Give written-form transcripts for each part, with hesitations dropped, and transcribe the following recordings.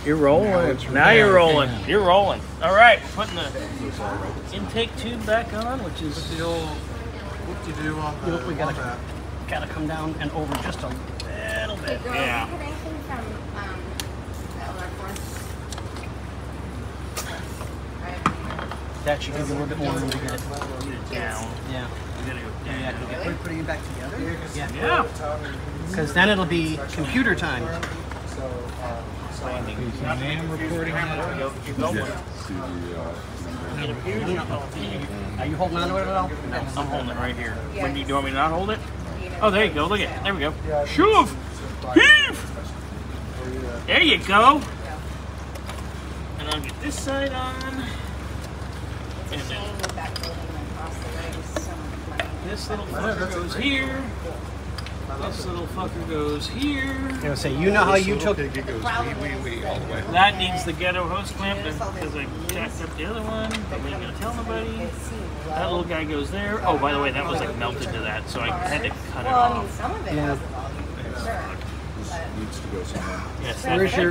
You're rolling. Now you're rolling. You're rolling. All right, putting the intake tube back on, which is the old whoop-de-doo on the we gotta come down and over just a little bit. Hey girls, Yeah. you get anything from That should give you a little bit more room to get it down. Yeah. You gotta go down. Really? Putting it back together? Yeah. Because then it'll be computer time. I am recording that. Are you holding on to it at all? No, I'm holding it right here. Yeah. When do you want me to not hold it? Oh, there you go. Look at it. There we go. Shove! Heave! There you go. And I'll get this side on. And then this little fucker goes here. This little fucker goes here. I was say, you know how you took It goes wee, wee, all the way. That needs the ghetto hose clamp because I jacked up the other one. But we ain't gonna tell nobody. That little guy goes there. Oh, by the way, that was like melted to that, so I had to cut it Well, I mean, off. some of it Yeah. sure. This needs to go somewhere. Yes,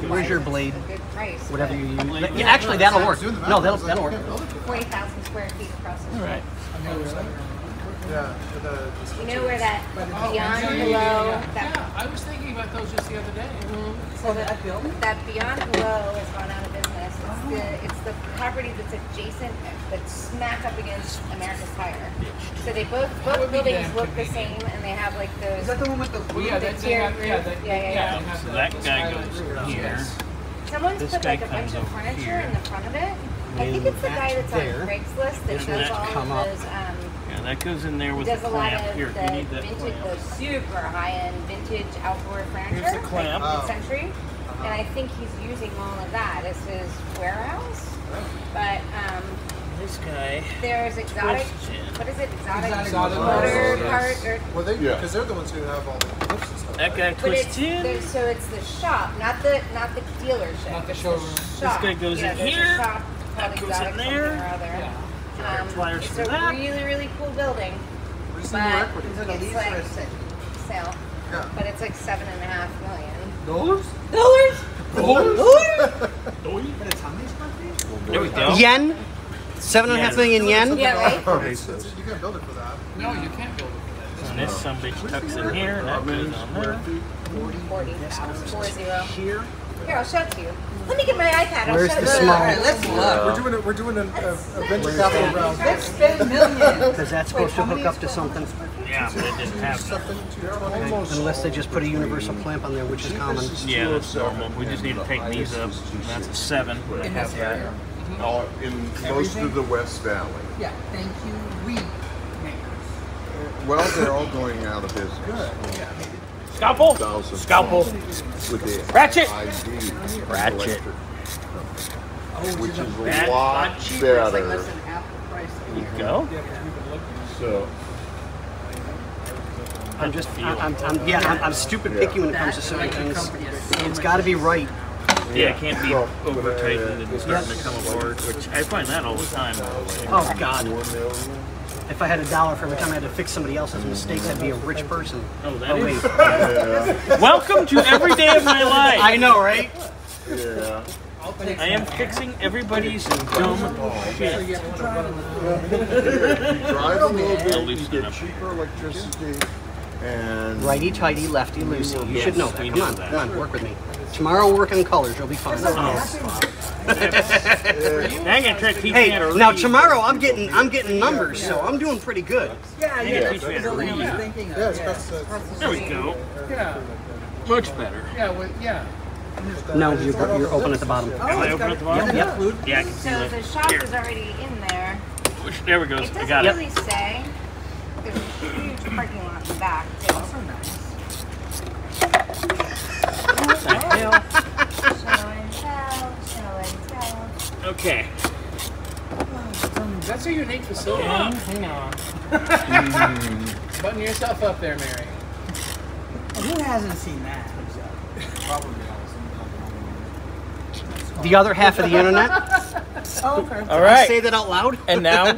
Where's your blade? Good price. Whatever you use. Yeah, actually, that'll work. No, that'll work. 40,000 square feet across the all street. right. Yeah, You know where that beyond below, that, I was thinking about those just the other day. so that beyond below has gone out of business. It's the property that's adjacent, that's smack up against America's Tire. So they both buildings look the same, and they have like those. Is that the one with the yeah, that's tier roof? Yeah. So that guy goes here. Someone's This put guy like a bunch comes of over furniture here. in the front of it. I think it's the guy that's on there. Craigslist that Doesn't does that all come of up? those. Yeah, that goes in there with Does the a lot clamp. of Here, the you need that vintage, clamp. those super high-end vintage outdoor furniture. Here's the clamp. Like mid-century, and I think he's using all of that as his warehouse. But This guy. there's exotic. Twists What is it? Exotic Exotic motor motors. part or. well, they Yeah. because they're the ones who have all the clips and stuff. That guy But twists in. so it's the shop, not the dealership. Not the it's showroom. shop. guy goes Yeah, in there's a here, shop called that goes Exotic in there. something or other. Pliers It's for a that. really cool building. We just need more But equity. it's like sale. Yeah. But it's like $7.5 million. Dollars? Dollars? There we go. Yen? 7.5 million yen? Yeah, right? You can't build it for that. No, you can't build it. And this some bitch tucks in here. That goes on there. 40,000. 40. Here? Here, I'll show it to you. Let me get my iPad. I'll Where's show the you. small? We're doing a venture capital round. Because that's supposed to hook up to something. Yeah, but it didn't have that. Something 220. Unless they just put a universal clamp on there, which is common. Yeah, that's normal. We just need to take these up. That's a 7. I have that. In most of the West Valley. Yeah, thank you. Well, they're all going out of business. Scalpel. 1,000 Scalpel. with the Ratchet. ID Ratchet. which is a That lot better. There you go. So I'm stupid picky when it comes to certain things. It's got to be right. Yeah, it can't be over tightened and starting to come apart, which I find that all the time. Oh, God. If I had $1 for every time I had to fix somebody else's mistakes, I'd be a rich person. Oh, that is. yeah, Welcome to every day of my life. I know, right? yeah. I am fixing everybody's dumb shit. You drive a little bit, you loosen it get up. cheaper electricity, and Righty tighty, lefty loosey. You should know that. we Come know on, that. come on, work with me. Tomorrow, work on colors. You'll be fine. I ain't gonna try to teach Hey, you how to now read. tomorrow I'm getting numbers, so I'm doing pretty good. I ain't gonna teach you how to read. Yeah, it's best to. There we go. Yeah, Much better. yeah, well, yeah. No, you're open at the bottom. Am I open at the bottom? Yep. Yeah, I can see So that. the shop Here. is already in there. Which, there we go. It I doesn't got it. really say. There's a huge parking lot in the back. Too. Thank you. Show and tell. Okay. That's a unique facility. Hang on. Button yourself up there, Mary. Who hasn't seen that? The other half of the internet. Oh, okay. All right. Say that out loud. And now